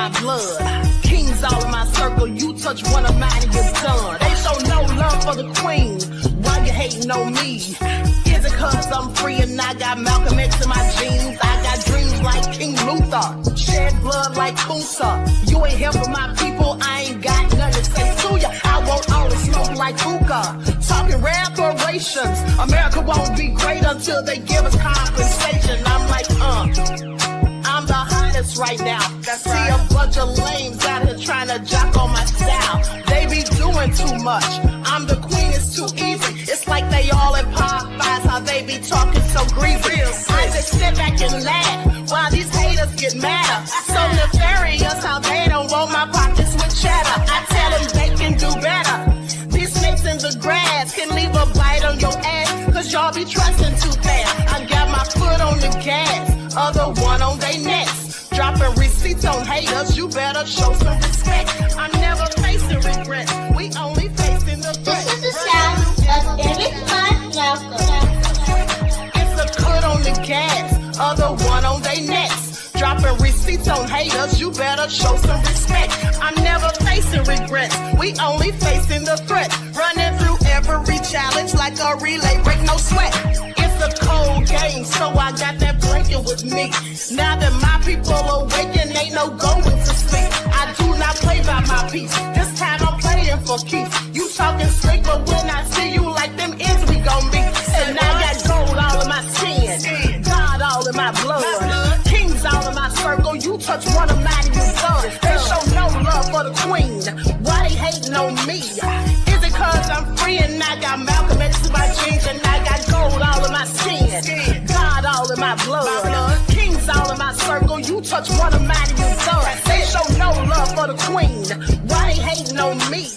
my blood. Kings all in my circle, you touch one of mine and you're done. They show no love for the queen, why you hating on me? Is it cause I'm free and I got Malcolm X in my jeans? I got dreams like King Luther, shed blood like Kunsa. You ain't helping my people, I ain't got nothing to say to ya. I want all the smoke like hookah, talking reparations. America won't be great until they give us compensation. I'm like, I'm the hottest right now. See a bunch of lames out here trying to jock on my style. They be doing too much. I'm the queen, it's too easy. It's like they all in Popeyes, how they be talking so greasy. I just sit back and laugh while these haters get madder. So nefarious how they don't want my pockets with cheddar. I tell them they can do better. These snakes in the grass can leave a bite on your ass, cause y'all be trusting too fast. I got my foot on the gas, other one on they necks. Dropping receipts on haters, you better show some respect. I'm never facing regrets, we only facing the threat. This is the sound of Eric Malcolm. It's a cut on the gas, other one on they necks. Dropping receipts on haters, you better show some respect. I'm never facing regrets, we only facing the threat. Running through every challenge like a relay, break no sweat. It's a cold game, so I got that blanket with me. Now that my people awaken, ain't no going to sleep. I do not play by my piece, this time I'm playing for keeps. You talking straight, but when I see you like them ends, we gon' be. And I got gold all in my skin, God all in my blood. Kings all in my circle, you touch one of mine and you're done. They show no love for the queen, why they hating on me? Is it cause I'm free and I got Malcolm X in my jeans and I got gold all in my skin, God all in my blood. Kings all in my circle, you touch one of mine and you're done. They show no love for the queen, why they hating on me?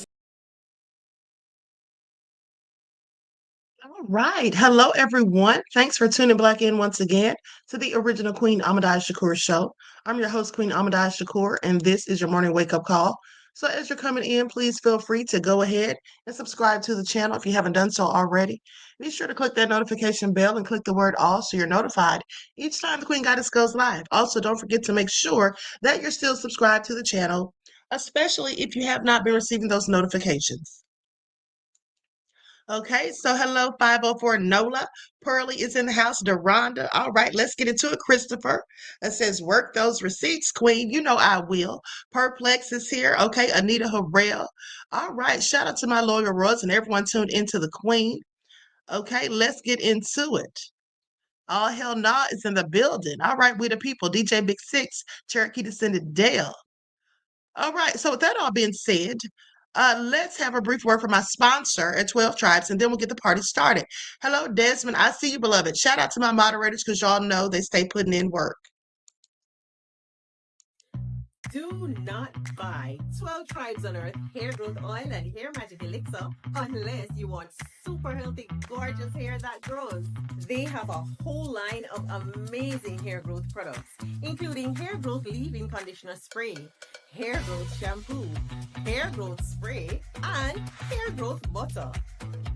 All right. Hello, everyone. Thanks for tuning back in once again to the original Queen QueenAShakur show. I'm your host, Queen QueenAShakur, and this is your morning wake-up call. So as you're coming in, please feel free to go ahead and subscribe to the channel if you haven't done so already. Be sure to click that notification bell and click the word all so you're notified each time the Queen Goddess goes live. Also, don't forget to make sure that you're still subscribed to the channel, especially if you have not been receiving those notifications. Okay, so hello, 504 Nola. Pearly is in the house. Deronda. All right, let's get into it. Christopher. It says, work those receipts, Queen. You know I will. Perplex is here. Okay, Anita Harrell. All right, shout out to my loyal Royals and everyone tuned into the Queen. Okay, let's get into it. All hell nah is in the building. All right, we the people. DJ Big Six, Cherokee Descendant Dale. All right, so with that all being said, let's have a brief word from my sponsor at 12 Tribes, and then we'll get the party started. Hello, Desmond. I see you, beloved. Shout out to my moderators because y'all know they stay putting in work. Do not buy 12 Tribes on Earth hair growth oil and hair magic elixir unless you want super healthy, gorgeous hair that grows. They have a whole line of amazing hair growth products, including hair growth leave-in conditioner spray, hair growth shampoo, hair growth spray, and hair growth butter.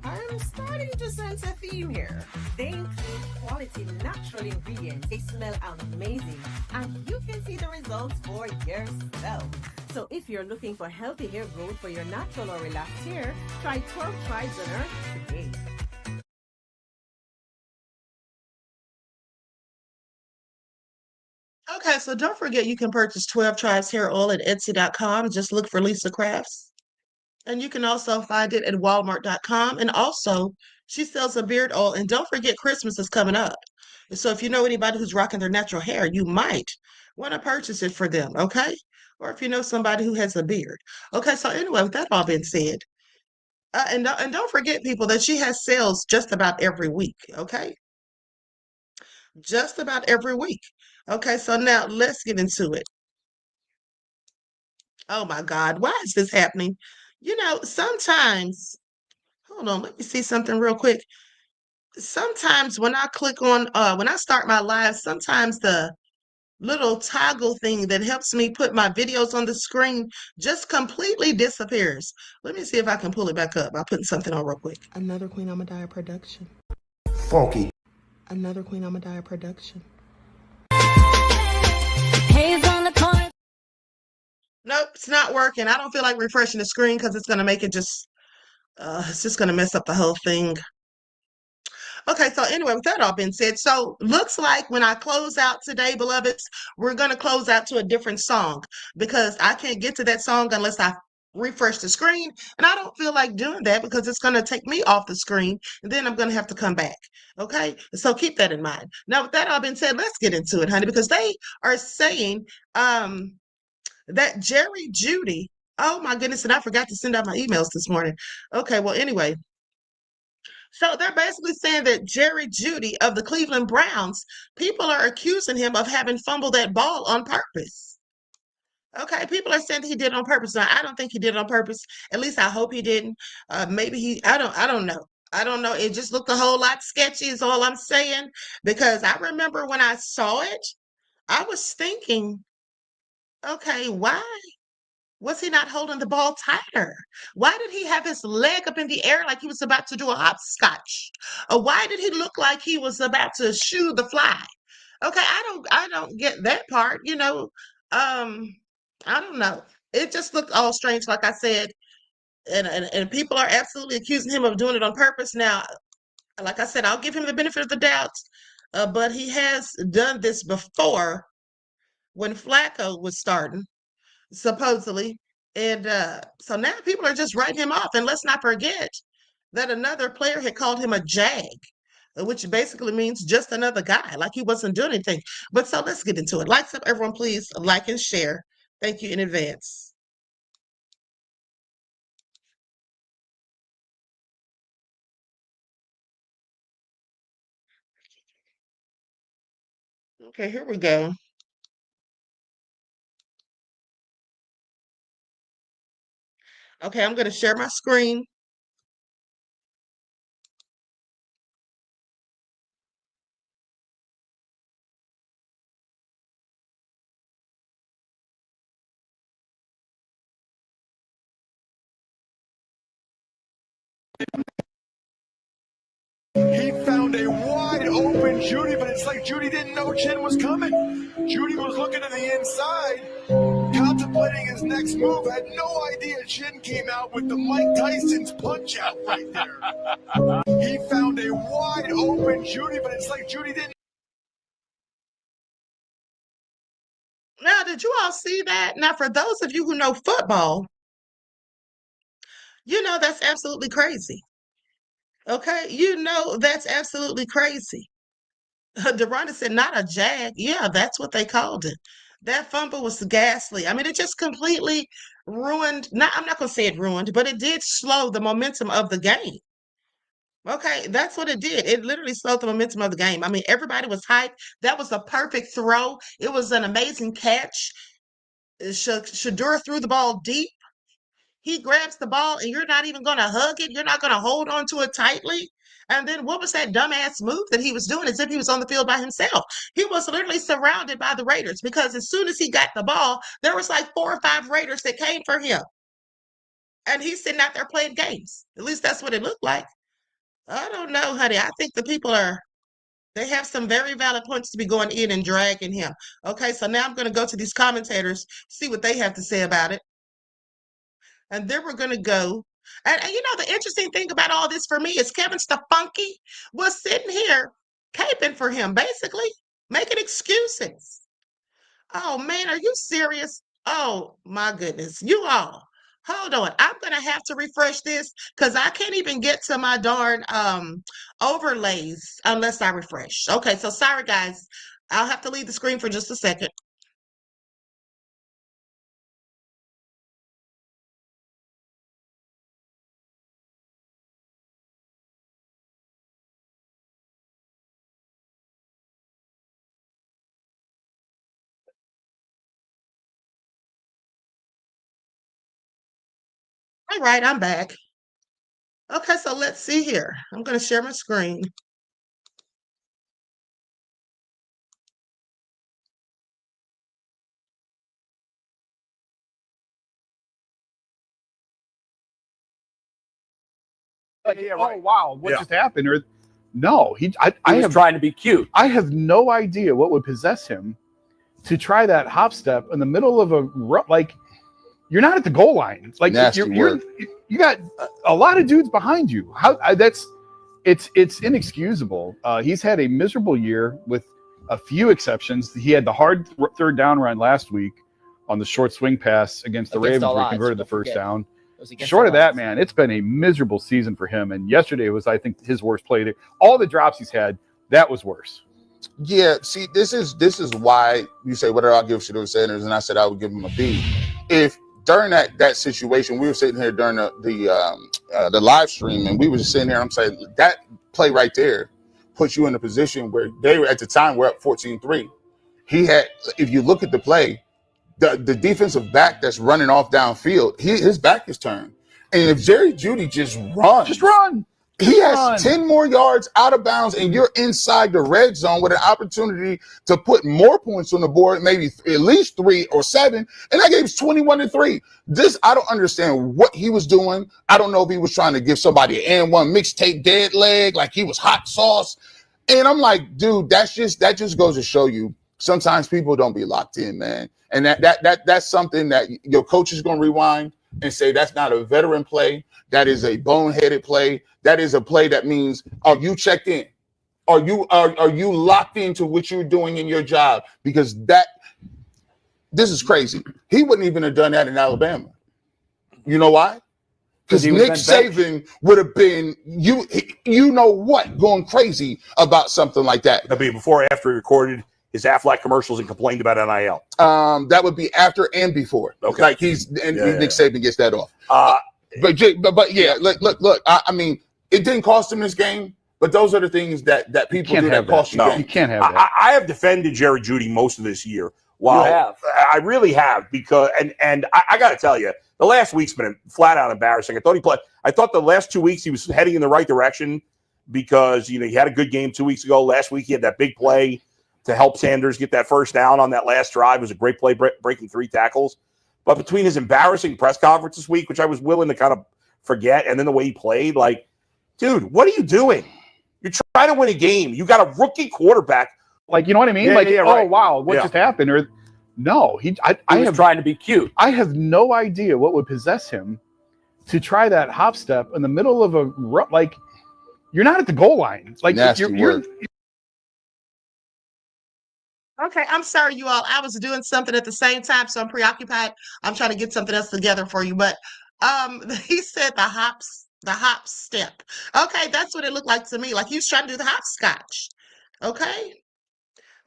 I'm starting to sense a theme here. They include quality natural ingredients. They smell amazing, and you can see the results for yourself. So if you're looking for healthy hair growth for your natural or relaxed hair, try 12 Tribes on Earth today. Okay, so don't forget you can purchase 12 Tribes hair oil at Etsy.com. Just look for Lisa Crafts. And you can also find it at Walmart.com. And also, she sells a beard oil. And don't forget, Christmas is coming up. So if you know anybody who's rocking their natural hair, you might want to purchase it for them, okay? Or if you know somebody who has a beard. Okay, so anyway, with that all being said, and don't forget, people, that she has sales just about every week, okay? Just about every week. Okay, so now let's get into it. Oh my God, why is this happening? You know, sometimes, hold on, let me see something real quick. Sometimes when I click on, when I start my live, sometimes the little toggle thing that helps me put my videos on the screen just completely disappears. Let me see if I can pull it back up by putting something on real quick. Another Queen Amadaya production. Funky. Another Queen Amadaya production. It's not working. I don't feel like refreshing the screen because it's going to make it it's just going to mess up the whole thing. Okay, so anyway, with that all being said, so looks like when I close out today, beloveds, we're going to close out to a different song because I can't get to that song unless I refresh the screen. And I don't feel like doing that because it's going to take me off the screen and then I'm going to have to come back. Okay, so keep that in mind. Now, with that all being said, let's get into it, honey, because they are saying that Jeudy, oh my goodness, and I forgot to send out my emails this morning. Okay, well, anyway. So they're basically saying that Jeudy of the Cleveland Browns, people are accusing him of having fumbled that ball on purpose. Okay, people are saying he did it on purpose. Now, I don't think he did it on purpose. At least I hope he didn't. Maybe I don't know. I don't know. It just looked a whole lot sketchy is all I'm saying. Because I remember when I saw it, I was thinking, okay, why was he not holding the ball tighter? Why did he have his leg up in the air like he was about to do a hopscotch? Or why did he look like he was about to shoo the fly? Okay, I don't get that part, I don't know. It just looked all strange, like I said, and people are absolutely accusing him of doing it on purpose. Now, like I said, I'll give him the benefit of the doubt, but he has done this before when Flacco was starting supposedly. And so now people are just writing him off. And let's not forget that another player had called him a jag, which basically means just another guy, like he wasn't doing anything. But so let's get into it. Lights up, everyone, please like and share. Thank you in advance. Okay, here we go. Okay, I'm going to share my screen. He found a wide open Jeudy, but it's like Jeudy didn't know Chin was coming. Jeudy was looking to the inside, contemplating his next move, had no idea Chin came out with the Mike Tyson's punch out right there. He found a wide open Jeudy, but it's like Jeudy didn't. Now, did you all see that? Now, for those of you who know football, you know that's absolutely crazy. Okay, you know that's absolutely crazy. Deronda said, not a jag. Yeah, that's what they called it. That fumble was ghastly. I mean, it just completely ruined, I'm not going to say it ruined, but it did slow the momentum of the game. Okay, that's what it did. It literally slowed the momentum of the game. I mean, everybody was hyped. That was a perfect throw. It was an amazing catch. Shedeur threw the ball deep. He grabs the ball and you're not even going to hug it. You're not going to hold on to it tightly. And then what was that dumbass move that he was doing as if he was on the field by himself? He was literally surrounded by the Raiders because as soon as he got the ball, there was like 4 or 5 Raiders that came for him. And he's sitting out there playing games. At least that's what it looked like. I don't know, honey. I think the people they have some very valid points to be going in and dragging him. Okay, so now I'm going to go to these commentators, see what they have to say about it. And then we're going to go. And you know, the interesting thing about all this for me is Kevin Stefanski was sitting here caping for him, basically making excuses. Oh, man, are you serious? Oh, my goodness. You all, hold on. I'm going to have to refresh this because I can't even get to my darn overlays unless I refresh. Okay, so sorry, guys. I'll have to leave the screen for just a second. All right, I'm back. Okay, so let's see here. I'm going to share my screen. Yeah, right. Oh wow, what just happened? Or no, I was have trying to be cute. I have no idea what would possess him to try that hop step in the middle of you're not at the goal line. Like you got a lot of dudes behind you. It's inexcusable. He's had a miserable year with a few exceptions. He had the hard third down run last week on the short swing pass against the Ravens where he converted the first down. Short of that, man, it's been a miserable season for him. And yesterday was, I think, his worst play. All the drops he's had, that was worse. Yeah, see, this is why you say whatever I'll give Shedeur Sanders, and I said I would give him a B. If during that situation, we were sitting here during the live stream, and we were just sitting here, and I'm saying that play right there puts you in a position where they were at the time we're up 14-3. He had, if you look at the play, the defensive back that's running off downfield, his back is turned, and if Jeudy just run. He has 10 more yards out of bounds, and you're inside the red zone with an opportunity to put more points on the board, maybe at least 3 or 7. And that game's 21-3. I don't understand what he was doing. I don't know if he was trying to give somebody an and one mixtape dead leg, like he was hot sauce. And I'm like, dude, that just goes to show you sometimes people don't be locked in, man. And that's something that your coach is going to rewind and say that's not a veteran play. That is a boneheaded play. That is a play that means, are you checked in? Are you locked into what you're doing in your job? Because this is crazy. He wouldn't even have done that in Alabama. You know why? Because Nick Saban would have been, going crazy about something like that. That'd be before or after he recorded his Aflac commercials and complained about NIL. That would be after and before. Okay. Like Nick Saban gets that off. But yeah, look. I mean, it didn't cost him this game, but those are the things that people do that cost you. No, you can't have that. I have defended Jerry Jeudy most of this year. Well, you have. I really have, because and I got to tell you, the last week's been flat out embarrassing. I thought the last 2 weeks he was heading in the right direction because he had a good game 2 weeks ago. Last week he had that big play to help Sanders get that first down on that last drive. It was a great play, breaking 3 tackles. But between his embarrassing press conference this week, which I was willing to kind of forget, and then the way he played, like, dude, what are you doing? You're trying to win a game. You got a rookie quarterback. Like, you know what I mean? Yeah, right. Oh, wow, what just happened? Or no, he was trying to be cute. I have no idea what would possess him to try that hop step in the middle of you're not at the goal line. Like, you're Okay, I'm sorry, you all. I was doing something at the same time, so I'm preoccupied. I'm trying to get something else together for you. But he said the hop step. Okay, that's what it looked like to me. Like he was trying to do the hopscotch. Okay,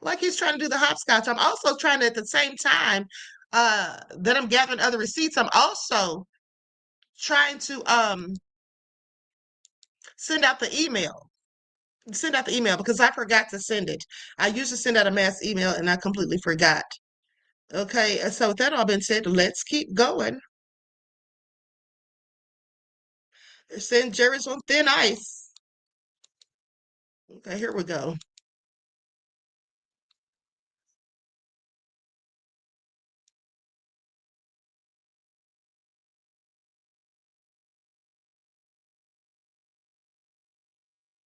like he's trying to do the hopscotch. I'm also trying to, at the same time that I'm gathering other receipts, I'm also trying to send out the email. Because I forgot to send it. I used to send out a mass email and I completely forgot. Okay, so with that all been said, let's keep going. They're saying Jerry's on thin ice. Okay, here we go.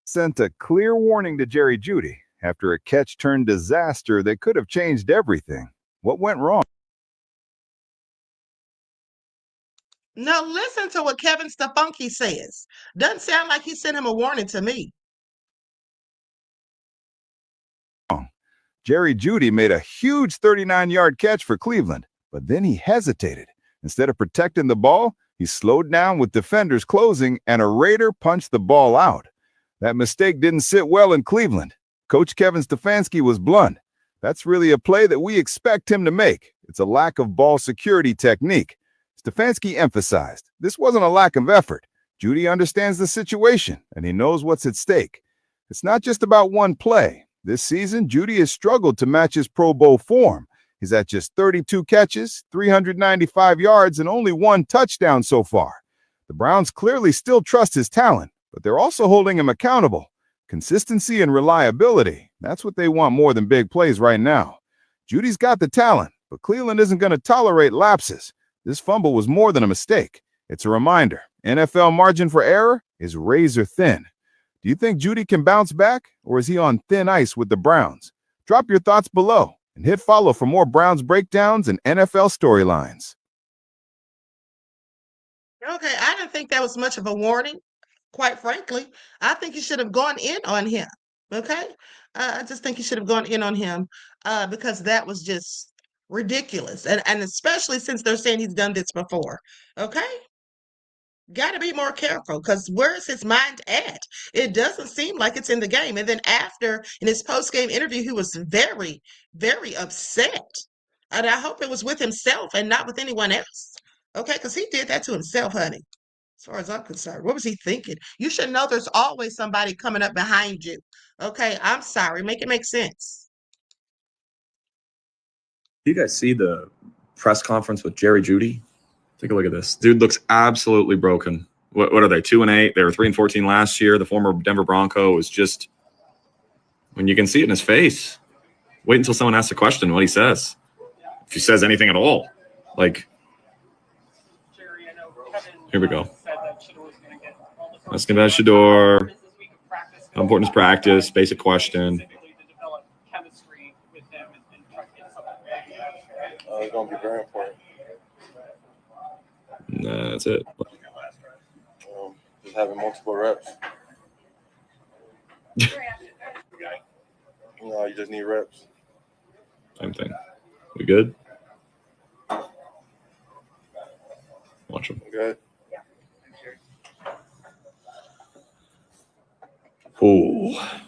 Sent a clear warning to Jerry Jeudy after a catch-turned disaster that could have changed everything. What went wrong? Now listen to what Kevin Stefanski says. Doesn't sound like he sent him a warning to me. Jerry Jeudy made a huge 39-yard catch for Cleveland, but then he hesitated. Instead of protecting the ball, he slowed down with defenders closing, and a Raider punched the ball out. That mistake didn't sit well in Cleveland. Coach Kevin Stefanski was blunt. That's really a play that we expect him to make. It's a lack of ball security technique. Stefanski emphasized this wasn't a lack of effort. Jeudy understands the situation, and he knows what's at stake. It's not just about one play. This season, Jeudy has struggled to match his Pro Bowl form. He's at just 32 catches, 395 yards, and only 1 touchdown so far. The Browns clearly still trust his talent, but they're also holding him accountable. Consistency and reliability, that's what they want more than big plays right now. Judy's got the talent, but Cleveland isn't going to tolerate lapses. This fumble was more than a mistake. It's a reminder. NFL margin for error is razor thin. Do you think Jeudy can bounce back, or is he on thin ice with the Browns? Drop your thoughts below and hit follow for more Browns breakdowns and NFL storylines. Okay, I didn't think that was much of a warning, quite frankly. I think you should have gone in on him. Okay? I just think you should have gone in on him because that was just ridiculous. And especially since they're saying he's done this before. Okay? Got to be more careful because where's his mind at? It doesn't seem like it's in the game. And then after, in his post-game interview, he was very, very upset. And I hope it was with himself and not with anyone else. Okay, because he did that to himself, honey. As far as I'm concerned, what was he thinking? You should know there's always somebody coming up behind you. Okay, I'm sorry. Make it make sense. Do you guys see the press conference with Jeudy? Take a look at this. Dude looks absolutely broken. What are they? 2-8. They were 3-14 last year. The former Denver Bronco is just, when you can see it in his face. Wait until someone asks a question what he says. If he says anything at all. Like, here we go. Asking about Shedeur. How important is practice? Basic question. It's going to be very important. Nah, that's it. Just having multiple reps. You just need reps. Same thing. We good? Watch him. Good. Oh,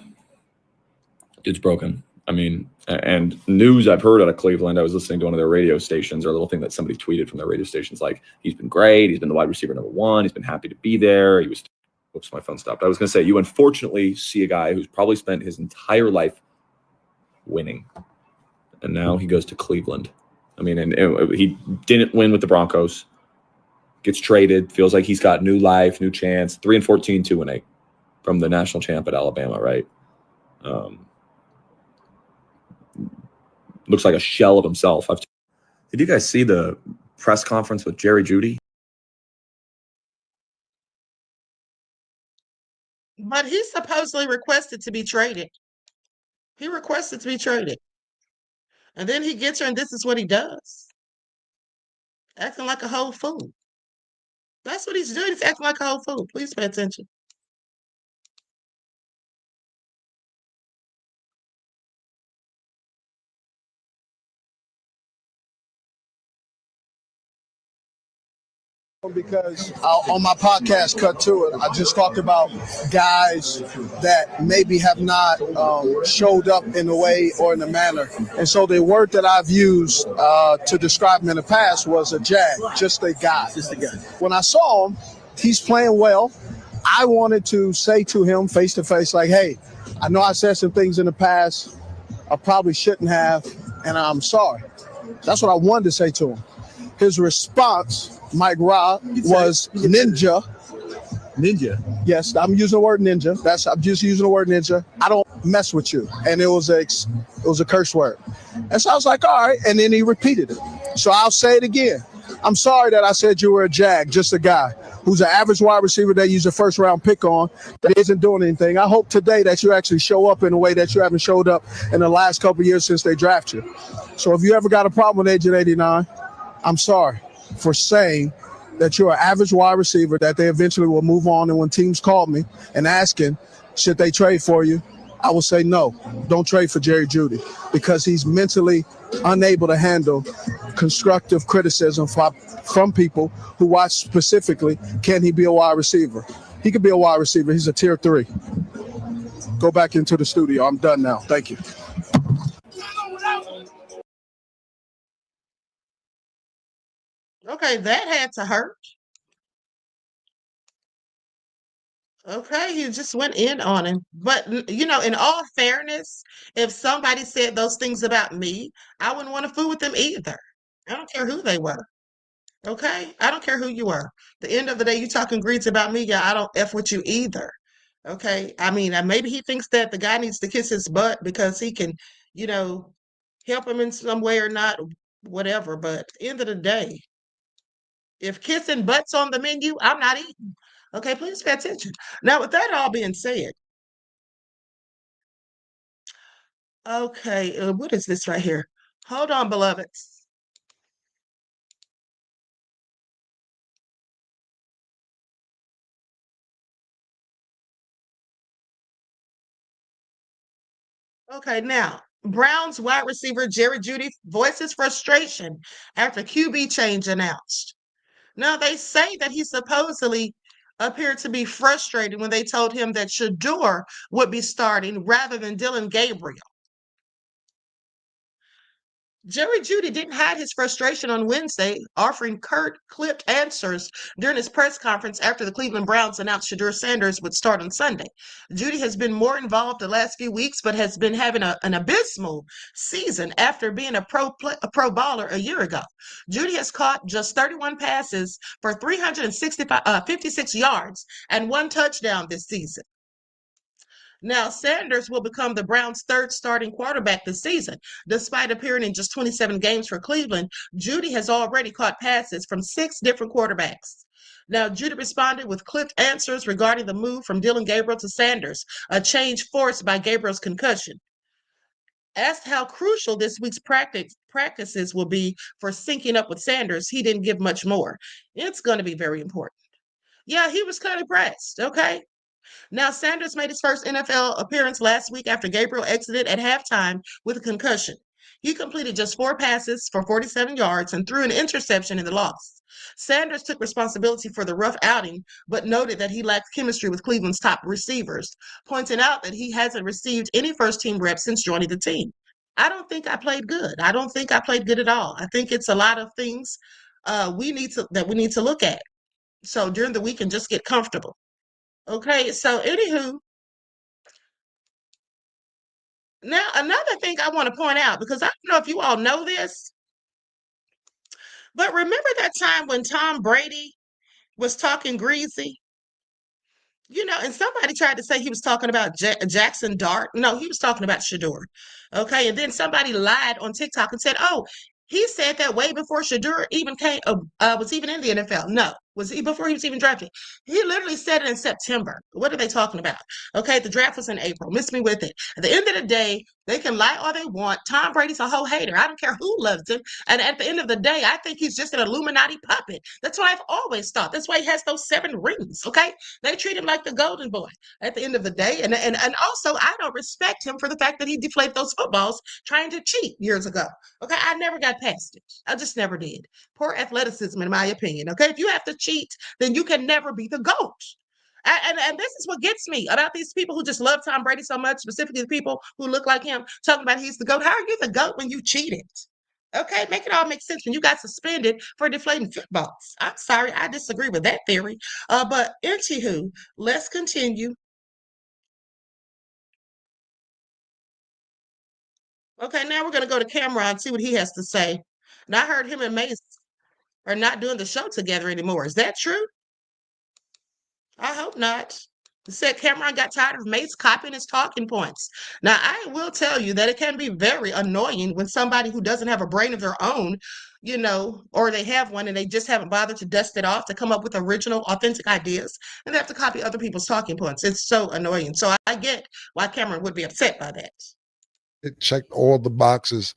it's broken. I mean, and news I've heard out of Cleveland, I was listening to one of their radio stations, or a little thing that somebody tweeted from their radio stations, like, he's been great. He's been the wide receiver #1. He's been happy to be there. He was, oops, my phone stopped. I was going to say, you unfortunately see a guy who's probably spent his entire life winning. And now he goes to Cleveland. I mean, and he didn't win with the Broncos. Gets traded. Feels like he's got new life, new chance. 3-14, 2-8 from the national champ at Alabama, right? Looks like a shell of himself. Did you guys see the press conference with Jeudy? But he supposedly requested to be traded. He requested to be traded. And then he gets her, and this is what he does. Acting like a whole fool. That's what he's doing. He's acting like a whole fool. Please pay attention. Because on my podcast, Cut to It, I just talked about guys that maybe have not showed up in a way or in a manner. And so the word that I've used to describe him in the past was a jag, just a guy. Just a guy. When I saw him, he's playing well. I wanted to say to him face to face, like, hey, I know I said some things in the past I probably shouldn't have, and I'm sorry. That's what I wanted to say to him. His response, Mike Ra, was ninja. Ninja? Yes, I'm using the word ninja. I'm just using the word ninja. I don't mess with you. And it was a curse word. And so I was like, all right. And then he repeated it. So I'll say it again. I'm sorry that I said you were a jag, just a guy who's an average wide receiver they use a first-round pick on that isn't doing anything. I hope today that you actually show up in a way that you haven't showed up in the last couple of years since they drafted you. So if you ever got a problem with Agent 89, I'm sorry for saying that you're an average wide receiver that they eventually will move on. And when teams call me and asking, should they trade for you? I will say, no, don't trade for Jeudy because he's mentally unable to handle constructive criticism from people who watch specifically, can he be a wide receiver? He could be a wide receiver. He's a tier 3. Go back into the studio. I'm done now. Thank you. Okay, that had to hurt. Okay, he just went in on him. But, you know, in all fairness, if somebody said those things about me, I wouldn't want to fool with them either. I don't care who they were. Okay? I don't care who you were. The end of the day, you talking greeds about me, yeah, I don't F with you either. Okay? I mean, maybe he thinks that the guy needs to kiss his butt because he can, you know, help him in some way or not, whatever. But at the end of the day, if kissing butts on the menu, I'm not eating. Okay, please pay attention. Now, with that all being said, okay, what is this right here? Hold on, beloveds. Okay, now Browns wide receiver Jerry Jeudy voices frustration after QB change announced. Now they say that he supposedly appeared to be frustrated when they told him that Shedeur would be starting rather than Dylan Gabriel. Jerry Jeudy didn't hide his frustration on Wednesday, offering curt, clipped answers during his press conference after the Cleveland Browns announced Shedeur Sanders would start on Sunday. Jeudy has been more involved the last few weeks, but has been having an abysmal season after being a pro baller a year ago. Jeudy has caught just 31 passes for 56 yards and 1 touchdown this season. Now, Sanders will become the Browns' third starting quarterback this season. Despite appearing in just 27 games for Cleveland, Jeudy has already caught passes from 6 different quarterbacks. Now, Jeudy responded with clipped answers regarding the move from Dylan Gabriel to Sanders, a change forced by Gabriel's concussion. Asked how crucial this week's practices will be for syncing up with Sanders, he didn't give much more. It's going to be very important. Yeah, he was kind of impressed, okay? Now, Sanders made his first NFL appearance last week after Gabriel exited at halftime with a concussion. He completed just 4 passes for 47 yards and threw an interception in the loss. Sanders took responsibility for the rough outing, but noted that he lacked chemistry with Cleveland's top receivers, pointing out that he hasn't received any first-team reps since joining the team. I don't think I played good. I don't think I played good at all. I think it's a lot of things we need to look at. So during the week and just get comfortable. Okay, so anywho, now another thing I want to point out, because I don't know if you all know this, but remember that time when Tom Brady was talking greasy? And somebody tried to say he was talking about Jackson Dart. No, he was talking about Shedeur. Okay, and then somebody lied on TikTok and said, "Oh, he said that way before Shedeur even was even in the NFL." No, was he before he was even drafted? He literally said it in September. What are they talking about? Okay, the draft was in April. Miss me with it. At the end of the day, they can lie all they want. Tom Brady's a whole hater. I don't care who loves him. And at the end of the day, I think he's just an Illuminati puppet. That's what I've always thought. That's why he has those 7 rings. Okay, they treat him like the golden boy at the end of the day. And also, I don't respect him for the fact that he deflated those footballs trying to cheat years ago. Okay, I never got past it. I just never did. Poor athleticism, in my opinion. Okay, if you have to cheat, then you can never be the GOAT. And this is what gets me about these people who just love Tom Brady so much, specifically the people who look like him, talking about he's the GOAT. How are you the GOAT when you cheated? Okay, make it all make sense when you got suspended for deflating footballs. I'm sorry, I disagree with that theory. But anywho, let's continue. Okay, now we're gonna go to Cameron and see what he has to say. And I heard him and Mace are not doing the show together anymore. Is that true? I hope not. Said Cameron got tired of Mace copying his talking points. Now, I will tell you that it can be very annoying when somebody who doesn't have a brain of their own, or they have one and they just haven't bothered to dust it off to come up with original, authentic ideas, and they have to copy other people's talking points. It's so annoying. So I get why Cameron would be upset by that. It checked all the boxes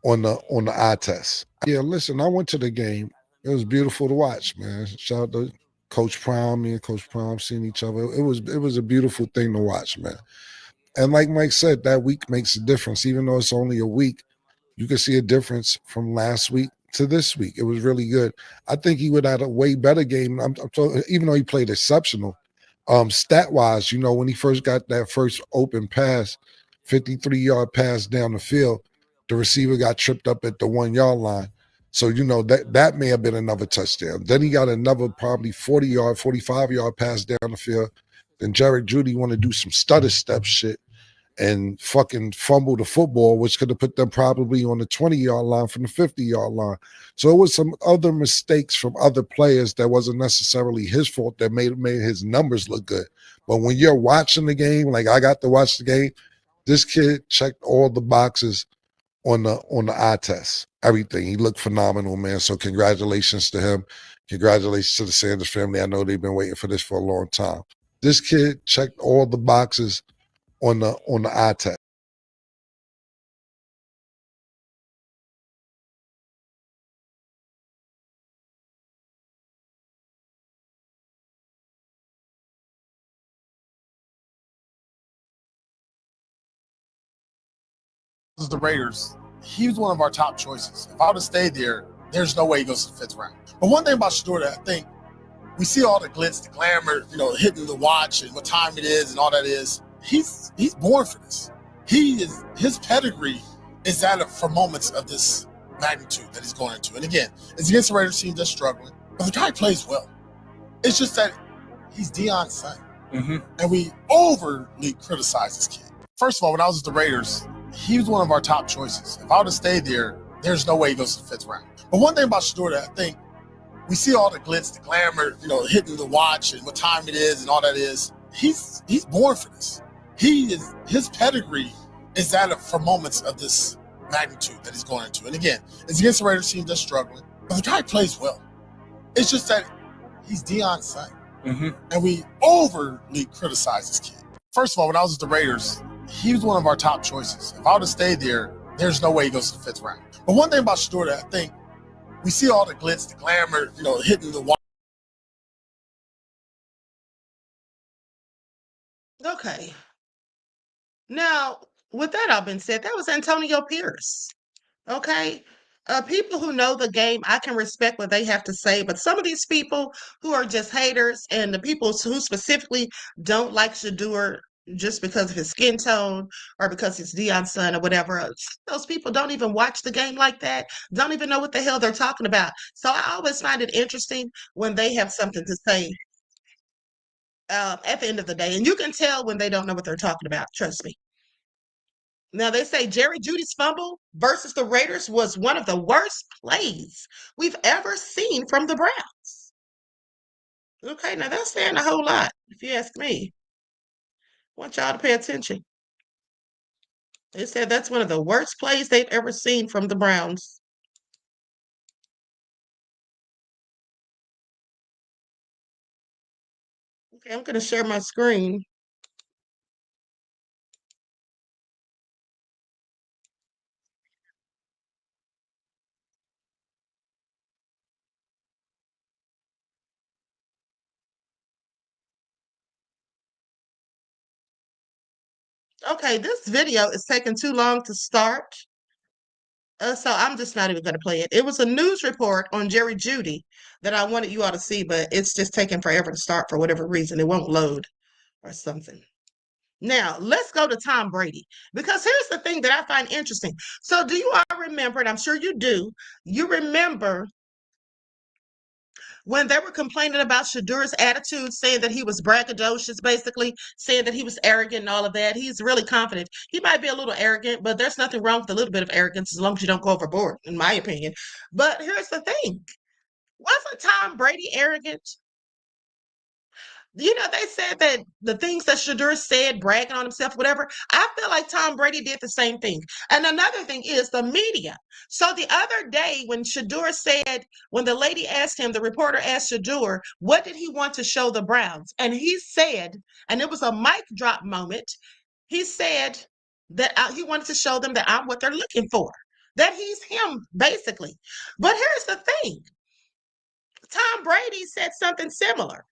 on the eye test. Yeah, listen, I went to the game. It was beautiful to watch, man. Shout out to Coach Prime. Me and Coach Prime seeing each other. It was a beautiful thing to watch, man. And like Mike said, that week makes a difference. Even though it's only a week, you can see a difference from last week to this week. It was really good. I think he would have had a way better game. Even though he played exceptional, stat-wise, when he first got that first open pass, 53-yard pass down the field, the receiver got tripped up at the 1-yard line. So, that may have been another touchdown. Then he got another probably 40-yard, 45-yard pass down the field. Then Jared Jeudy want to do some stutter step shit and fucking fumble the football, which could have put them probably on the 20-yard line from the 50-yard line. So it was some other mistakes from other players that wasn't necessarily his fault that made his numbers look good. But when you're watching the game, like I got to watch the game, this kid checked all the boxes on the eye test. Everything. He looked phenomenal, man. So congratulations to him. Congratulations to the Sanders family. I know they've been waiting for this for a long time. This kid checked all the boxes on the eye test. the Raiders, he was one of our top choices. If I would have stayed there, there's no way he goes to the 5th round. But one thing about Shedeur that I think we see all the glitz, the glamour, hitting the watch and what time it is and all that is. He's born for this. His pedigree is that for moments of this magnitude that he's going into. And again, it's against the Raiders team that's struggling, but the guy plays well. It's just that he's Deion's son, and we overly criticize this kid. First of all, when I was with the Raiders, he was one of our top choices. If I would have stayed there, there's no way he goes to the 5th round. But one thing about Shedeur that I think we see all the glitz, the glamour, hitting the watch and what time it is and all that is. He's born for this. His pedigree is that for moments of this magnitude that he's going into. And again, it's against the Raiders team that's struggling, but the guy plays well. It's just that he's Deion's son, and we overly criticize this kid. First of all, when I was with the Raiders, he was one of our top choices. If I would have stayed there, there's no way he goes to the 5th round. But one thing about Shedeur that I think we see all the glitz, the glamour, hitting the watch. Okay. Now, with that all been said, that was Antonio Pierce. Okay. People who know the game, I can respect what they have to say, but some of these people who are just haters and the people who specifically don't like Shedeur just because of his skin tone or because he's Deion's son or whatever, those people don't even watch the game like that, don't even know what the hell they're talking about. So I always find it interesting when they have something to say at the end of the day. And you can tell when they don't know what they're talking about, trust me. Now, they say Jerry Jeudy's fumble versus the Raiders was one of the worst plays we've ever seen from the Browns. Okay, now that's saying a whole lot, if you ask me. I want y'all to pay attention. They said that's one of the worst plays they've ever seen from the Browns. Okay, I'm going to share my screen. Okay, this video is taking too long to start. So I'm just not even going to play it. It was a news report on Jerry Jeudy that I wanted you all to see, but it's just taking forever to start for whatever reason. It won't load or something. Now, let's go to Tom Brady, because here's the thing that I find interesting. So do you all remember, and I'm sure you do, you remember when they were complaining about Shedeur's attitude, saying that he was braggadocious, basically saying that he was arrogant and all of that. He's really confident. He might be a little arrogant, but there's nothing wrong with a little bit of arrogance as long as you don't go overboard, in my opinion. But here's the thing. Wasn't Tom Brady arrogant? They said that the things that Shedeur said, bragging on himself, whatever, I feel like Tom Brady did the same thing. And another thing is the media. So the other day when Shedeur said, when the lady asked him, the reporter asked Shedeur, what did he want to show the Browns? And he said, and it was a mic drop moment, he said that he wanted to show them that I'm what they're looking for, that he's him, basically. But here's the thing. Tom Brady said something similar.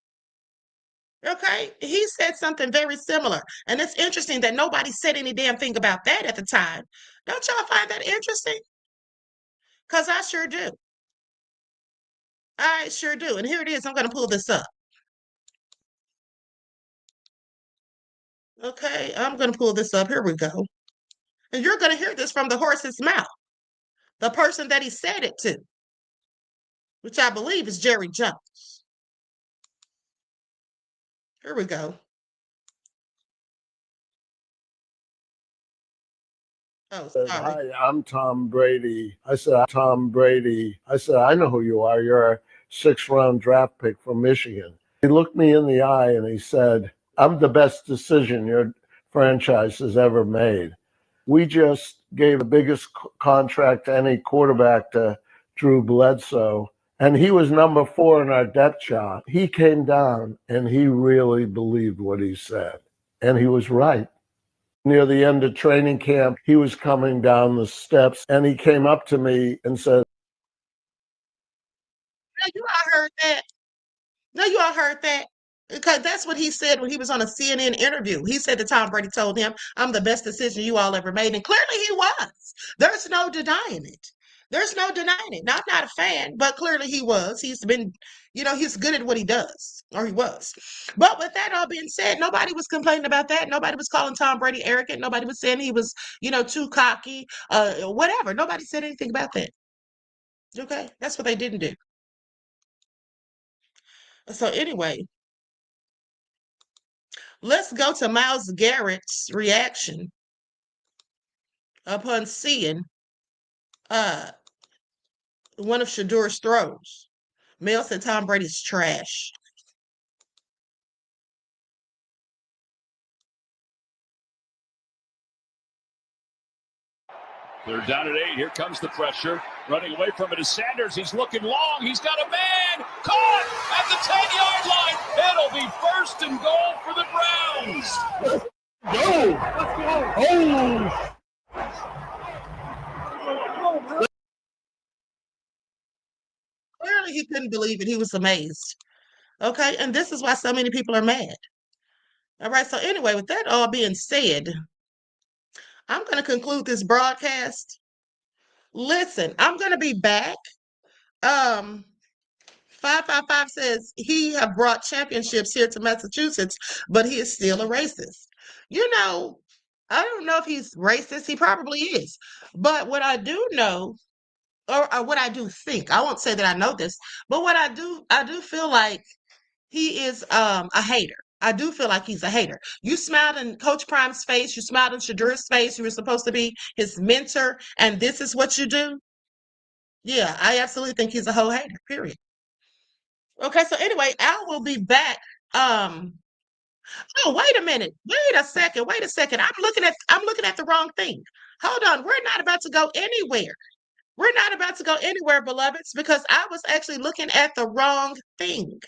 Okay, he said something very similar. And it's interesting that nobody said any damn thing about that at the time. Don't y'all find that interesting? Because I sure do. I sure do. And here it is. I'm going to pull this up. Okay, I'm going to pull this up. Here we go. And you're going to hear this from the horse's mouth. The person that he said it to, which I believe is Jerry Jones. Here we go. Oh, sorry. Hi, I'm Tom Brady. I said, I know who you are. You're a 6th-round draft pick from Michigan. He looked me in the eye and he said, I'm the best decision your franchise has ever made. We just gave the biggest contract to any quarterback to Drew Bledsoe, and he was number 4 in our depth chart. He came down and he really believed what he said, and he was right. Near the end of training camp, he was coming down the steps and he came up to me and said, No, you all heard that. Because that's what he said when he was on a CNN interview. He said that Tom Brady told him, I'm the best decision you all ever made. And clearly he was. There's no denying it. There's no denying it. Now, I'm not a fan, but clearly he was. He's been, he's good at what he does, or he was. But with that all being said, nobody was complaining about that. Nobody was calling Tom Brady arrogant. Nobody was saying he was, too cocky, whatever. Nobody said anything about that. Okay? That's what they didn't do. So anyway, let's go to Myles Garrett's reaction upon seeing one of Shedeur's throws. Mel said Tom Brady's trash. They're down at 8. Here comes the pressure. Running away from it is Sanders. He's looking long. He's got a man. Caught at the 10-yard line. It'll be first and goal for the Browns. Go! Let's go! Oh! Clearly, he couldn't believe it. He was amazed. Okay, and this is why so many people are mad. All right, so anyway, with that all being said, I'm going to conclude this broadcast. Listen, I'm going to be back. 555 says he have brought championships here to Massachusetts, but he is still a racist. I don't know if he's racist. He probably is. But what I do know, or what I do think, I won't say that I know this, but what I do feel like he is a hater. I do feel like he's a hater. You smiled in Coach Prime's face. You smiled in Shedeur's face. You were supposed to be his mentor, and this is what you do? Yeah, I absolutely think he's a whole hater, period. Okay, so anyway, Al will be back. Oh, wait a minute. Wait a second. I'm looking at the wrong thing. Hold on. We're not about to go anywhere. We're not about to go anywhere, beloveds, because I was actually looking at the wrong thing.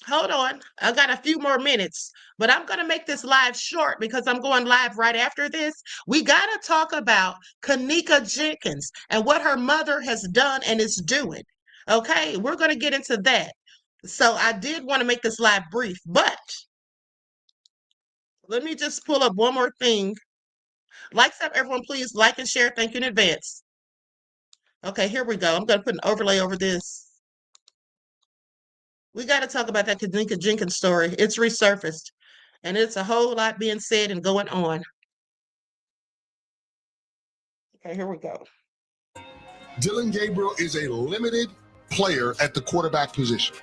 Hold on. I got a few more minutes, but I'm going to make this live short because I'm going live right after this. We got to talk about Kanika Jenkins and what her mother has done and is doing. Okay, we're going to get into that. So I did want to make this live brief, but let me just pull up one more thing. Everyone, please like and share. Thank you in advance. Okay, here we go. I'm going to put an overlay over this. We got to talk about that Kanika Jenkins story. It's resurfaced, and it's a whole lot being said and going on. Okay, here we go. Dillon Gabriel is a limited player at the quarterback position.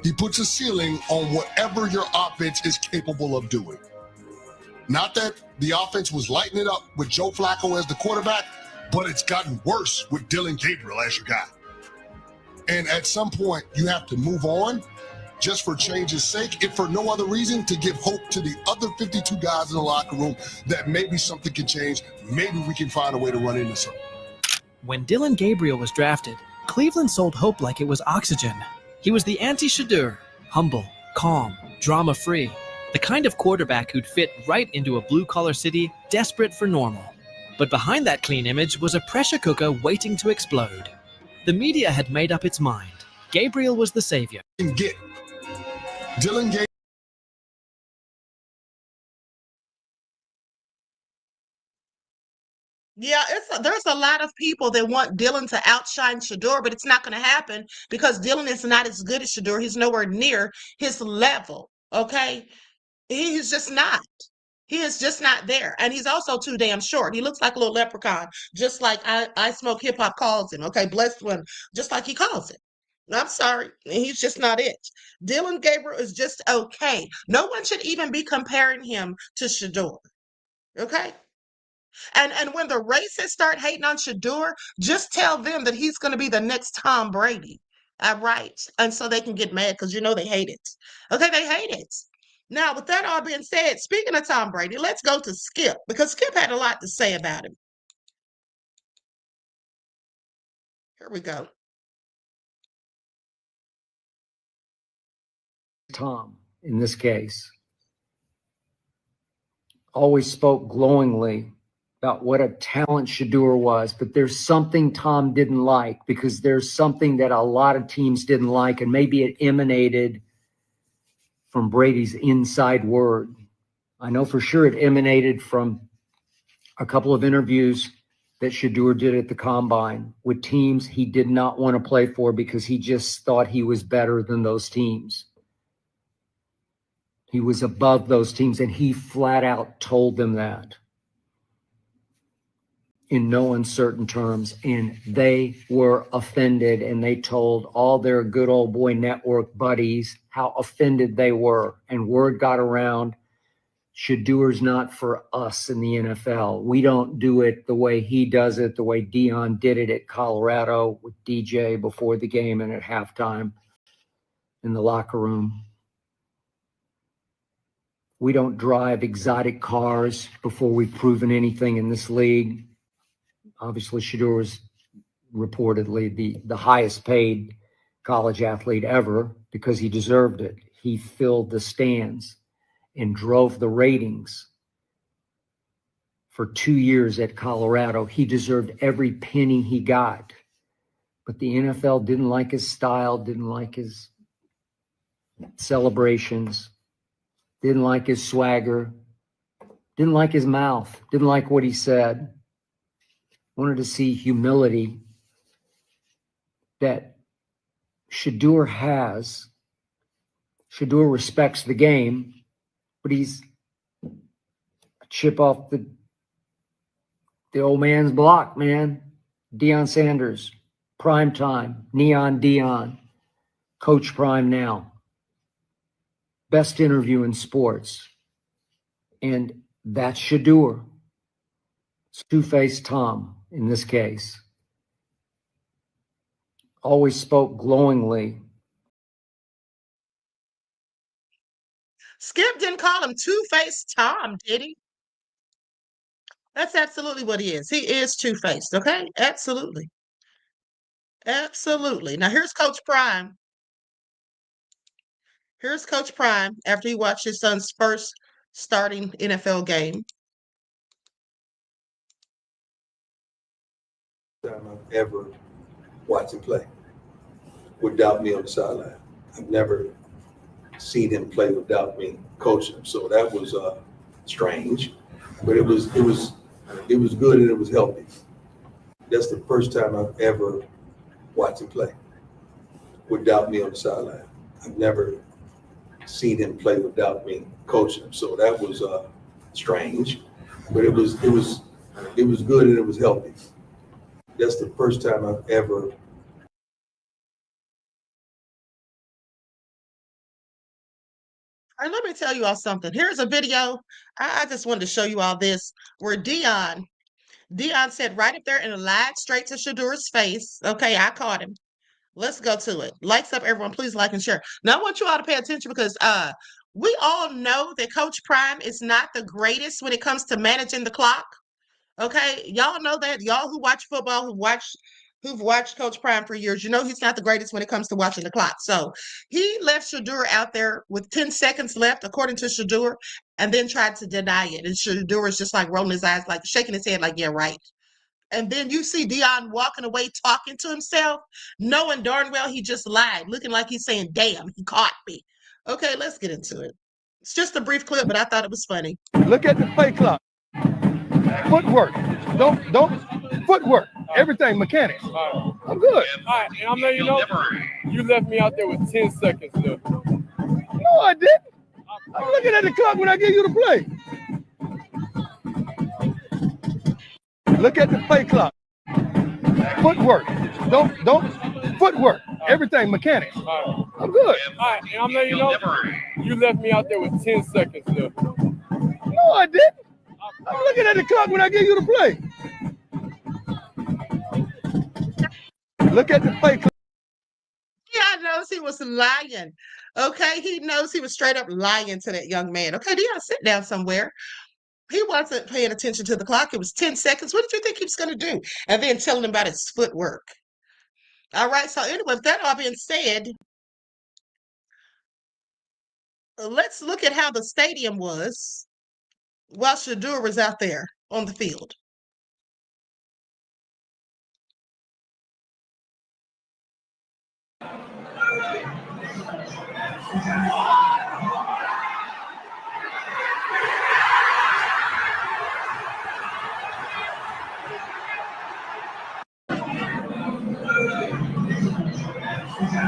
He puts a ceiling on whatever your offense is capable of doing. Not that the offense was lighting it up with Joe Flacco as the quarterback, but it's gotten worse with Dillon Gabriel as your guy. And at some point, you have to move on just for change's sake, if for no other reason, to give hope to the other 52 guys in the locker room that maybe something can change. Maybe we can find a way to run into something. When Dillon Gabriel was drafted, Cleveland sold hope like it was oxygen. He was the anti-Shedeur, humble, calm, drama-free, the kind of quarterback who'd fit right into a blue-collar city desperate for normal. But behind that clean image was a pressure cooker waiting to explode. The media had made up its mind. Gabriel was the savior. Get Dillon Gabriel. Yeah, there's a lot of people that want Dillon to outshine Shedeur, but it's not going to happen because Dillon is not as good as Shedeur. He's nowhere near his level, okay? He's just not. He is just not there. And he's also too damn short. He looks like a little leprechaun, just like I Smoke Hip Hop calls him, okay? Blessed one, just like he calls it. I'm sorry. He's just not it. Dillon Gabriel is just okay. No one should even be comparing him to Shedeur, okay? And when the racists start hating on Shedeur, just tell them that he's going to be the next Tom Brady, all right? And so they can get mad because they hate it. Okay, they hate it. Now, with that all being said, speaking of Tom Brady, let's go to Skip, because Skip had a lot to say about him. Here we go. Tom, in this case, always spoke glowingly about what a talent Shedeur was, but there's something Tom didn't like, because there's something that a lot of teams didn't like, and maybe it emanated from Brady's inside word. I know for sure it emanated from a couple of interviews that Shedeur did at the combine with teams he did not want to play for because he just thought he was better than those teams. He was above those teams, and he flat out told them that in no uncertain terms, and they were offended, and they told all their good old boy network buddies how offended they were, and word got around, Shedeur's not for us in the NFL. We don't do it the way he does it, the way Deion did it at Colorado with DJ before the game and at halftime in the locker room. We don't drive exotic cars before we've proven anything in this league. Obviously, Shedeur was reportedly the highest paid college athlete ever because he deserved it. He filled the stands and drove the ratings for 2 years at Colorado. He deserved every penny he got. But the NFL didn't like his style, didn't like his celebrations, didn't like his swagger, didn't like his mouth, didn't like what he said. Wanted to see humility that Shedeur has. Shedeur respects the game, but he's a chip off the old man's block, man. Deion Sanders, prime time, neon Deion, Coach Prime now. Best interview in sports. And that's Shedeur. It's Two-Faced Tom in this case. Always spoke glowingly. Skip didn't call him Two-Faced Tom, did he? That's absolutely what he is. He is two-faced, okay? Absolutely. Absolutely. Now here's Coach Prime. Here's Coach Prime after he watched his son's first starting NFL game. Time I've ever watched him play without me on the sideline. I've never seen him play without me coaching him. So that was strange, but it was good and it was healthy. That's the first time I've ever watched him play without me on the sideline. I've never seen him play without me coaching him. So that was strange, but it was good and it was healthy. That's the first time I've ever. All right, let me tell you all something. Here's a video. I just wanted to show you all this where Deion said right up there and lied straight to Shedeur's face. Okay, I caught him. Let's go to it. Lights up, everyone. Please like and share. Now, I want you all to pay attention because we all know that Coach Prime is not the greatest when it comes to managing the clock. Okay, y'all know that. Y'all who watch football, who've watched Coach Prime for years, you know he's not the greatest when it comes to watching the clock. So he left Shedeur out there with 10 seconds left, according to Shedeur, and then tried to deny it. And Shedeur is just like rolling his eyes, like shaking his head, like, yeah, right. And then you see Deion walking away talking to himself, knowing darn well he just lied, looking like he's saying, damn, he caught me. Okay, let's get into it. It's just a brief clip, but I thought it was funny. Look at the play clock. Footwork. Don't footwork. Everything mechanics. I'm good. All right, and I'm letting you know, you left me out there with 10 seconds left. No, I didn't. I'm looking at the clock when I give you the play. Look at the play clock. Footwork. Don't footwork. Everything mechanics. I'm good. All right, and I'm letting you know, you left me out there with 10 seconds left. No, I didn't. I'm looking at the clock when I give you the play. Look at the play clock. Deion knows he was lying. Okay, he knows he was straight up lying to that young man. Okay, Deion, sit down somewhere. He wasn't paying attention to the clock. It was 10 seconds. What did you think he was going to do? And then telling him about his footwork. All right, so anyway, with that all being said, let's look at how the stadium was while Shedeur was out there on the field. Okay,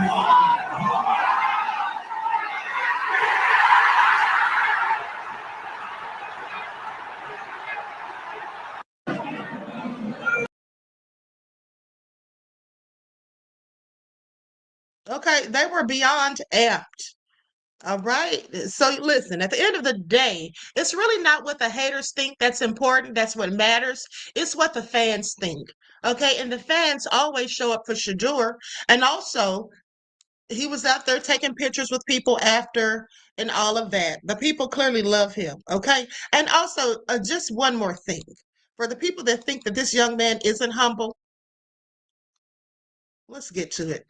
they were beyond amped. All right. So listen, at the end of the day, it's really not what the haters think that's important. That's what matters. It's what the fans think. Okay. And the fans always show up for Shedeur. And also, he was out there taking pictures with people after and all of that. The people clearly love him. Okay. And also, just one more thing for the people that think that this young man isn't humble, let's get to it.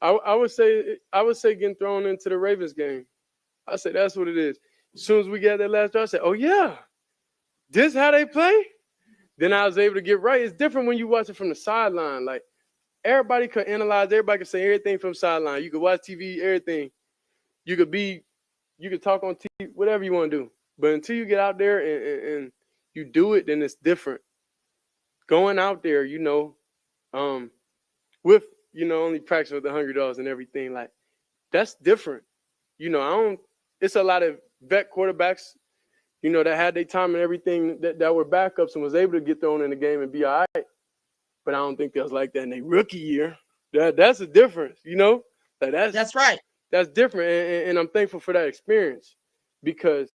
I would say getting thrown into the Ravens game. I say that's what it is. As soon as we got that last drive, I said, oh yeah, this how they play? Then I was able to get right. It's different when you watch it from the sideline. Like everybody could analyze, everybody could say everything from sideline. You could watch TV, everything. You could talk on TV, whatever you want to do. But until you get out there and you do it, then it's different. Going out there, with only practice with the $100 and everything, like that's different. It's a lot of vet quarterbacks, that had their time and everything that were backups and was able to get thrown in the game and be all right. But I don't think that was like that in their rookie year. That's a difference, Like that's right. That's different. And I'm thankful for that experience because.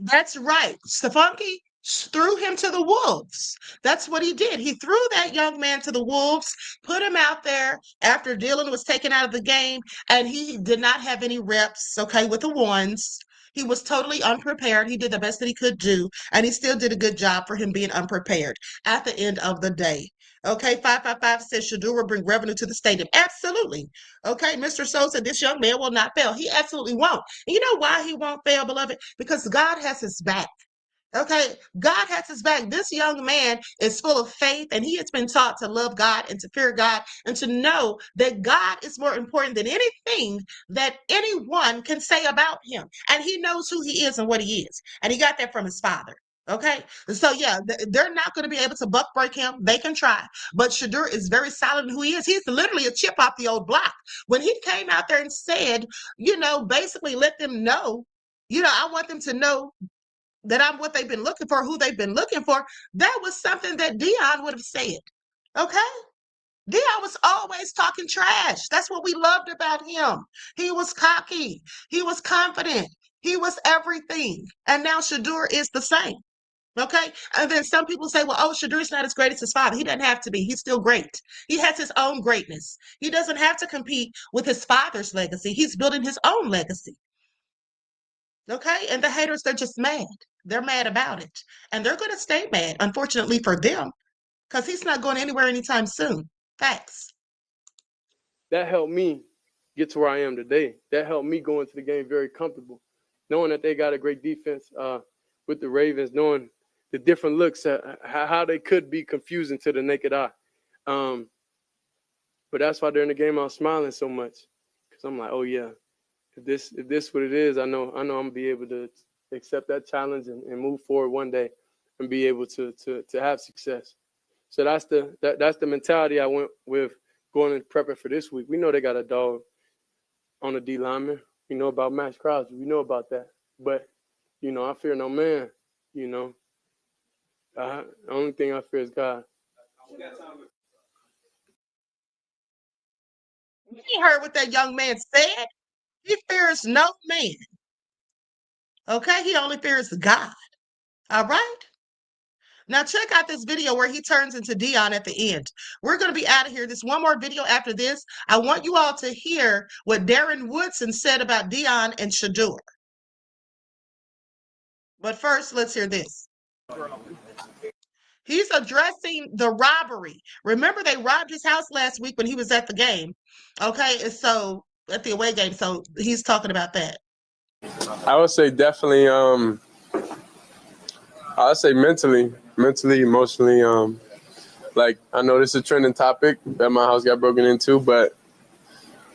That's right. Stefanski threw him to the wolves. That's what he did. He threw that young man to the wolves, put him out there after Dylan was taken out of the game, and he did not have any reps, with the ones. He was totally unprepared. He did the best that he could do, and he still did a good job for him being unprepared at the end of the day. Okay, 555 says Shedeur will bring revenue to the stadium. Absolutely. Okay, Mr. Sosa, this young man will not fail. He absolutely won't. And you know why he won't fail, beloved? Because God has his back. Okay, God has his back. This young man is full of faith, and he has been taught to love God and to fear God and to know that God is more important than anything that anyone can say about him. And he knows who he is and what he is. And he got that from his father. Okay, so yeah, they're not going to be able to buck break him. They can try, but Shedeur is very solid in who he is. He's literally a chip off the old block. When he came out there and said, basically let them know, I want them to know that I'm what they've been looking for, who they've been looking for. That was something that Deion would have said. Okay, Deion was always talking trash. That's what we loved about him. He was cocky. He was confident. He was everything. And now Shedeur is the same. Okay. And then some people say, well, Shedeur's not as great as his father. He doesn't have to be. He's still great. He has his own greatness. He doesn't have to compete with his father's legacy. He's building his own legacy. Okay. And the haters, they're just mad. They're mad about it. And they're going to stay mad, unfortunately for them, because he's not going anywhere anytime soon. Facts. That helped me get to where I am today. That helped me go into the game very comfortable, knowing that they got a great defense with the Ravens, knowing the different looks, how they could be confusing to the naked eye. But that's why during the game I was smiling so much, because I'm like, oh yeah, if this what it is, I know I'm gonna be able to accept that challenge and move forward one day and be able to have success. So that's the mentality I went with going and prepping for this week. We know they got a dog on the D lineman. We know about Max Crosby. We know about that. But I fear no man. The only thing I fear is God. You heard what that young man said. He fears no man. Okay, he only fears God. All right. Now check out this video where he turns into Deion at the end. We're going to be out of here. This one more video after this. I want you all to hear what Darren Woodson said about Deion and Shedeur. But first, let's hear this. He's addressing the robbery. Remember, they robbed his house last week when he was at the game. Okay, so at the away game. So he's talking about that. I would say definitely. I would say mentally, emotionally. Like I know this is a trending topic that my house got broken into, but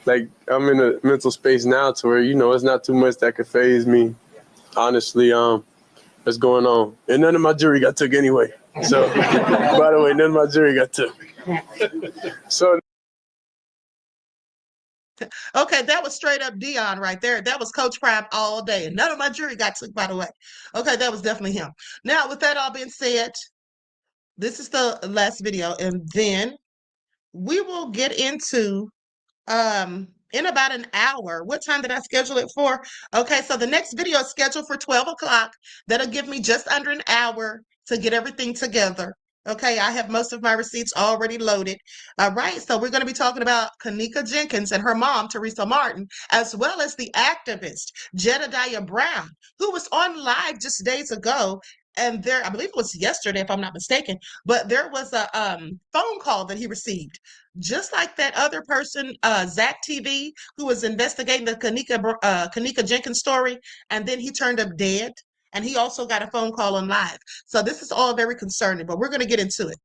like I'm in a mental space now to where it's not too much that could faze me. honestly, that's going on. And none of my jewelry got took anyway. So, by the way, none of my jewelry got took. So. Okay, that was straight up Deion right there. That was Coach Prime all day. And none of my jury got took, by the way. Okay, that was definitely him. Now, with that all being said, this is the last video, and then we will get into in about an hour. What time did I schedule it for? Okay, so the next video is scheduled for 12 o'clock. That'll give me just under an hour to get everything together. Okay, I have most of my receipts already loaded. All right, so we're going to be talking about Kanika Jenkins and her mom, Teresa Martin, as well as the activist, Jedediah Brown, who was on live just days ago. And there, I believe it was yesterday, if I'm not mistaken, but there was a phone call that he received. Just like that other person, Zach TV, who was investigating the Kanika Jenkins story, and then he turned up dead. And he also got a phone call on live. So this is all very concerning, but we're going to get into it.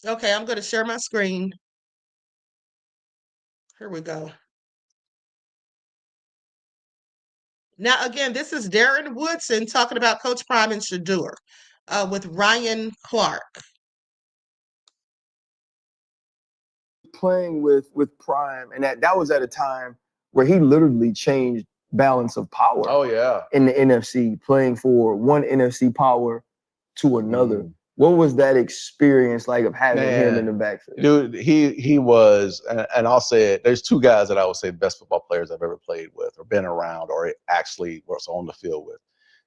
Okay, I'm going to share my screen. Here we go. Now, again, this is Darren Woodson talking about Coach Prime and Shedeur with Ryan Clark. Playing with Prime, and that was at a time where he literally changed balance of power. Oh yeah, in the NFC, playing for one NFC power to another. What was that experience like of having him in the backfield? Dude, he was, and I'll say it. There's two guys that I would say best football players I've ever played with, or been around, or actually was on the field with.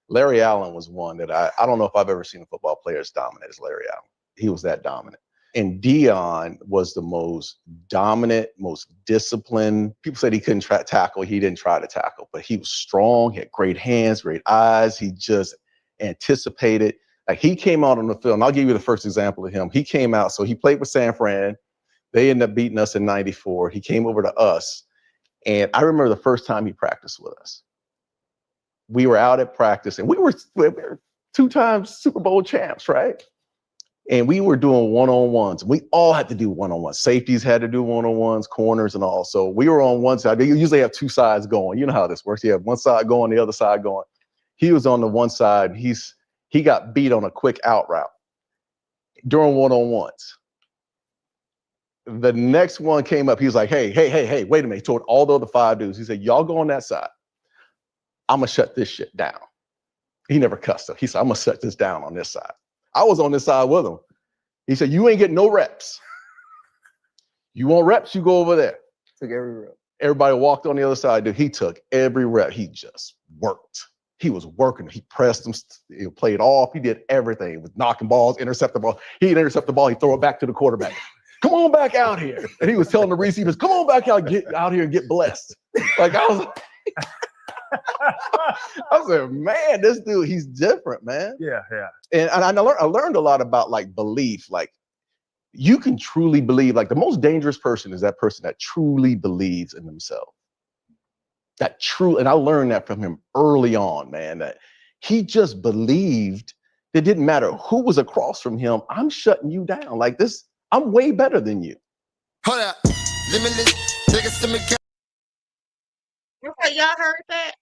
Larry Allen was one that I don't know if I've ever seen a football player as dominant as Larry Allen. He was that dominant. And Deion was the most dominant, most disciplined. People said he couldn't tackle. He didn't try to tackle, but he was strong. He had great hands, great eyes. He just anticipated. Like, he came out on the field, and I'll give you the first example of him. He came out, so he played with San Fran. They ended up beating us in '94. He came over to us, and I remember the first time he practiced with us. We were out at practice, and we were two-time Super Bowl champs, right? And we were doing one-on-ones. We all had to do one-on-ones. Safeties had to do one-on-ones, corners and all. So we were on one side. They usually have two sides going. You know how this works. You have one side going, the other side going. He was on the one side. He got beat on a quick out route during one-on-ones. The next one came up. He was like, hey, wait a minute. He told all the other five dudes. He said, y'all go on that side. I'm going to shut this shit down. He never cussed him. He said, I'm going to shut this down on this side. I was on this side with him. He said, you ain't getting no reps. You want reps, you go over there. Took every rep. Everybody walked on the other side. Dude, he took every rep. He just worked. He was working. He pressed them, he played off. He did everything. He was knocking balls, intercept the ball. He'd intercept the ball. He'd throw it back to the quarterback. Come on back out here. And he was telling the receivers, come on back out, get out here and get blessed. Like, I was I said, man, this dude, he's different, man. Yeah. And I learned a lot about, like, belief. Like, you can truly believe. Like, the most dangerous person is that person that truly believes in themselves. And I learned that from him early on, man, that he just believed it didn't matter who was across from him. I'm shutting you down. Like this, I'm way better than you. Hold up. Okay, y'all heard that?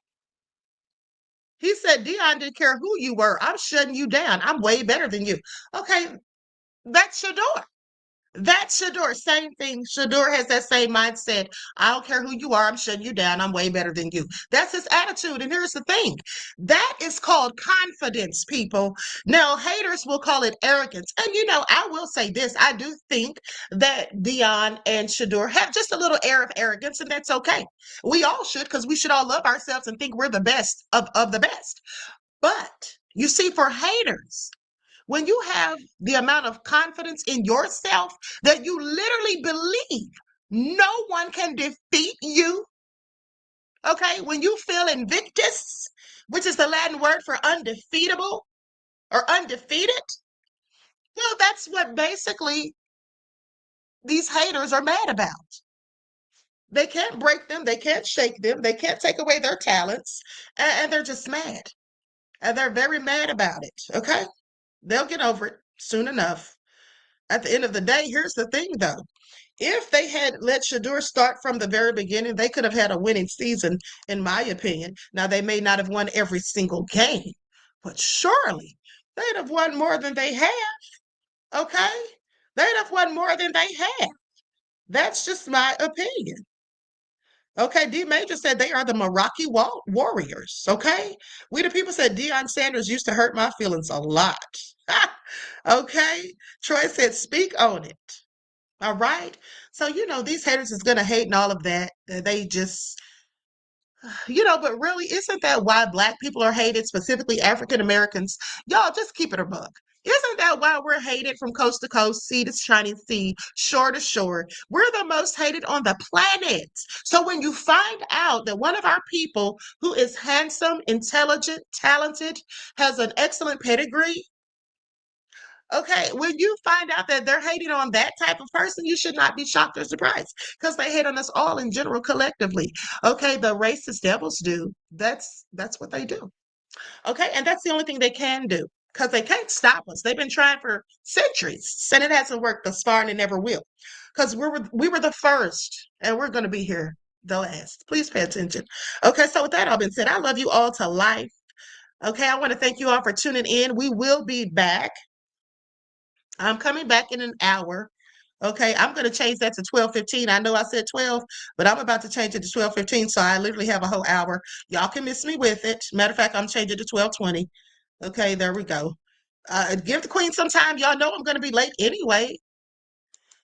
He said Deion didn't care who you were. I'm shutting you down. I'm way better than you. Okay, that's Shedeur. That's Shedeur. Same thing. Shedeur has that same mindset. I don't care who you are. I'm shutting you down. I'm way better than you. That's his attitude. And here's the thing. That is called confidence, people. Now, haters will call it arrogance. And, I will say this. I do think that Deion and Shedeur have just a little air of arrogance, and that's okay. We all should, because we should all love ourselves and think we're the best of the best. But, you see, for haters, when you have the amount of confidence in yourself that you literally believe no one can defeat you, okay? When you feel invictus, which is the Latin word for undefeatable or undefeated, that's what basically these haters are mad about. They can't break them. They can't shake them. They can't take away their talents. And they're just mad. And they're very mad about it, okay? They'll get over it soon enough. At the end of the day, here's the thing, though. If they had let Shedeur start from the very beginning, they could have had a winning season, in my opinion. Now, they may not have won every single game, but surely they'd have won more than they have, okay? They'd have won more than they have. That's just my opinion. Okay, D Major said they are the Meraki Warriors. Okay, we the people said Deion Sanders used to hurt my feelings a lot. Okay, Troy said speak on it. All right, so these haters is gonna hate and all of that. They just, but really, isn't that why Black people are hated, specifically African Americans? Y'all just keep it a buck. Isn't that why we're hated from coast to coast, sea to shining sea, shore to shore? We're the most hated on the planet. So when you find out that one of our people who is handsome, intelligent, talented, has an excellent pedigree, okay, when you find out that they're hating on that type of person, you should not be shocked or surprised because they hate on us all in general collectively. Okay, the racist devils do. That's what they do. Okay, and that's the only thing they can do because they can't stop us. They've been trying for centuries, and it hasn't worked thus far, and it never will. Because we were the first, and we're going to be here the last. Please pay attention. Okay, so with that all been said, I love you all to life. Okay, I want to thank you all for tuning in. We will be back. I'm coming back in an hour. Okay, I'm going to change that to 12:15. I know I said 12, but I'm about to change it to 12:15, so I literally have a whole hour. Y'all can miss me with it. Matter of fact, I'm changing it to 12:20. Okay, there we go. Give the queen some time. Y'all know I'm going to be late anyway.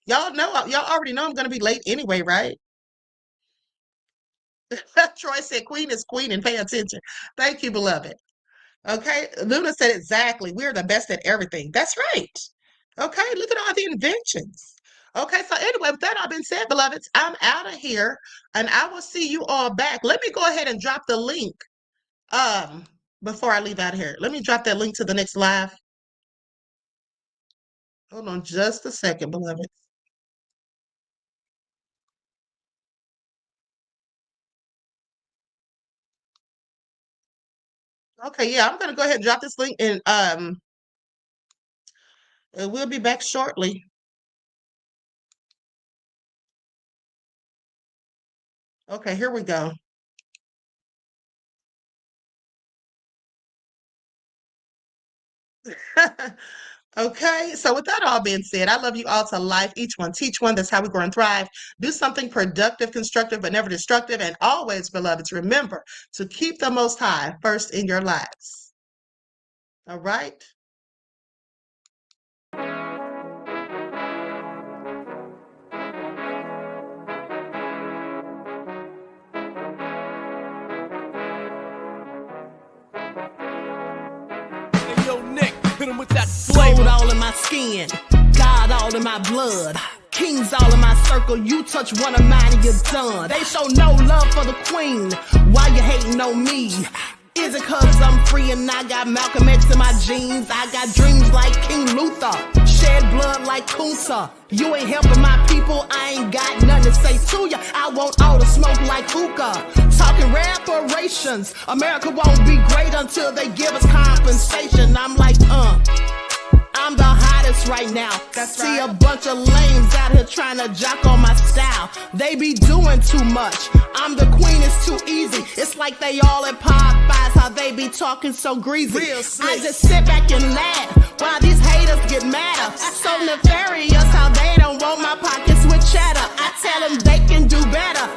Y'all already know I'm going to be late anyway, right? Troy said queen is queen and pay attention. Thank you, beloved. Okay, Luna said exactly. We're the best at everything. That's right. Okay, look at all the inventions. Okay, so anyway, with that all been said, beloveds, I'm out of here, and I will see you all back. Let me go ahead and drop the link before I leave out of here. Let me drop that link to the next live. Hold on just a second, beloveds. Okay, yeah, I'm going to go ahead and drop this link, and we'll be back shortly. Okay, here we go. Okay, so with that all being said, I love you all to life. Each one, teach one. That's how we grow and thrive. Do something productive, constructive, but never destructive. And always, beloveds, remember to keep the Most High first in your lives. All right? Hit him with that flavor. All in my skin, God all in my blood, kings all in my circle. You touch one of mine and you're done. They show no love for the queen. Why you hating on me? Is it cause I'm free and I got Malcolm X in my jeans? I got dreams like King Luther, shed blood like Kunsa. You ain't helping my people, I ain't got nothing to say to ya. I want all the smoke like hookah. Talking reparations, America won't be great until they give us compensation. I'm like, I'm the hottest right now. See a bunch of lames out here trying to jock on my style. They be doing too much. I'm the queen, it's too easy. It's like they all at Popeyes, how they be talking so greasy. I just sit back and laugh while these haters get madder. So nefarious how they don't want my pockets with cheddar. I tell them they can do better.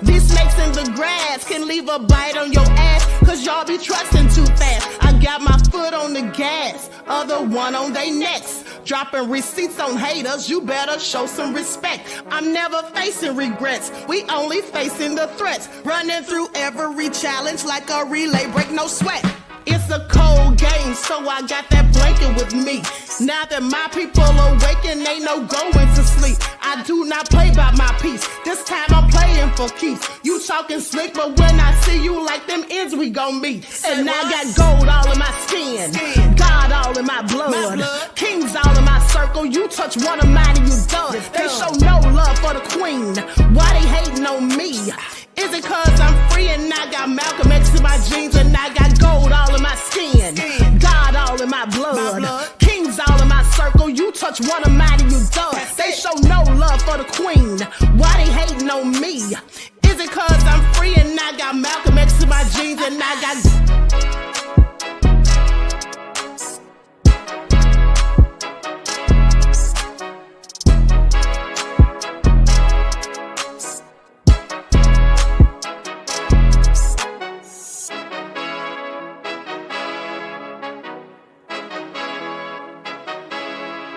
These snakes in the grass can leave a bite on your ass, cause y'all be trusting too fast. I got my foot on the gas, other one on they necks. Dropping receipts on haters, you better show some respect. I'm never facing regrets, we only facing the threats. Running through every challenge like a relay, break no sweat. It's a cold game, so I got that blanket with me. Now that my people awaken, ain't no going to sleep. I do not play by my piece, this time I'm playing for keeps. You talking slick, but when I see you like them ends, we gon' meet. And I got gold all in my skin, God all in my blood, kings all in my circle. You touch one of mine and you done. They show no love for the queen. Why they hating on me? Is it cause I'm free and I got Malcolm X in my jeans and I got gold all in my skin, God all in my blood, kings all in my circle. You touch one of mine and you done. They show no love for the queen. Why they hating on me? Is it cause I'm free and I got Malcolm X in my jeans and I got